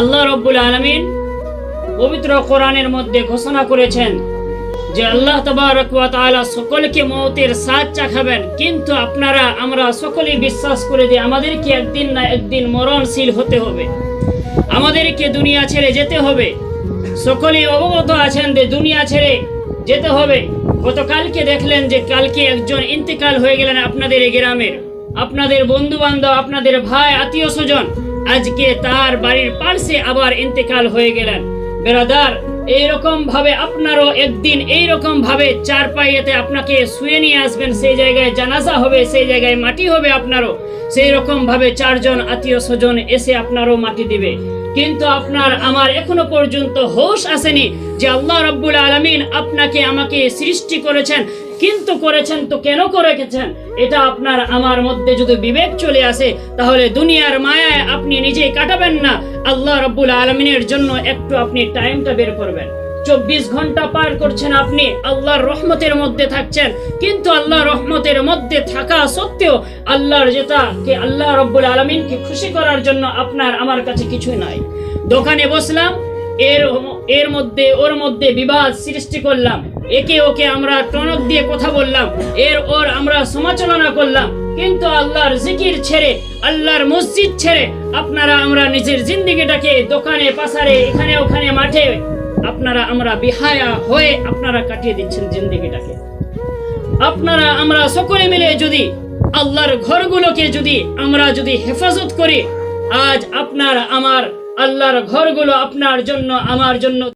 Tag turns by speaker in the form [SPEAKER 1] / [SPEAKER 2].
[SPEAKER 1] আল্লাহ রাব্বুল আলামিন পবিত্র কোরআনের মধ্যে ঘোষণা করেছেন যে আল্লাহ তাবারক ওয়া তাআলা সকলকে মওতের স্বাদ চাখাবেন, কিন্তু আমরা সকলেই বিশ্বাস করে দিই আমাদেরকে একদিন না একদিন মরণশীল হতে হবে, আমাদেরকে দুনিয়া ছেড়ে যেতে হবে। সকলেই অবগত আছেন যে দুনিয়া ছেড়ে যেতে হবে। গতকালকে দেখলেন যে কালকে একজন ইন্তেকাল হয়ে গেলেন আপনাদের এই গ্রামের, আপনাদের বন্ধু বান্ধব, আপনাদের ভাই আত্মীয় স্বজন, আজকে তার বাড়ির পাশে আবার ইন্তেকাল হয়ে গেলেন। বেরাদার, এইরকম ভাবে আপনারও একদিন এইরকম ভাবে চারপাইয়েতে আপনাকে শুয়ে নিয়ে আসবেন, সেই জায়গায় জানাজা হবে, সেই জায়গায় মাটি হবে আপনারও, সেই রকম ভাবে চারজন আত্মীয় স্বজন এসে আপনারও মাটি দিবে। কিন্তু আপনার আমার এখনো পর্যন্ত হোশ আসেনি যে আল্লাহ রাব্বুল আলামিন আপনাকে আমাকে সৃষ্টি করেছেন, কিন্তু করেছেন তো কেন করেছেন, এটা আপনার আমার মধ্যে যদি বিবেক চলে আসে তাহলে দুনিয়ার মায়ায় আপনি নিজেই কাটাবেন না, আল্লাহ রাব্বুল আলামিনের জন্য একটু আপনি টাইমটা বের করবেন। 24 ঘন্টা পার করছেন আপনি, আল্লাহর রহমতের মধ্যে থাকছেন, কিন্তু আল্লাহর রহমতের মধ্যে থাকা সত্ত্বেও আল্লাহ রাব্বুল আলামিনকে খুশি করার জন্য আপনার আমার কাছে কিছুই নাই। দোকানে বসলাম, ওর মধ্যে বিবাদ সৃষ্টি করলাম, একে ওকে আমরা টনক দিয়ে কথা বললাম, ওর আমরা সমালোচনা করলাম, কিন্তু আল্লাহর জিকির ছেড়ে, আল্লাহর মসজিদ ছেড়ে আমরা নিজের জিন্দেগিটাকে দোকানে পাসারে এখানে ওখানে মাঠে আমরা বিহায়া হয়ে কাটিয়ে দিচ্ছেন জিন্দেগিটাকে। আমরা সকলে মিলে যদি আল্লাহর ঘরগুলোকে আমরা হেফাজত করি, আজ আপনার আমার আল্লাহর ঘরগুলো আপনার জন্য আমার জন্য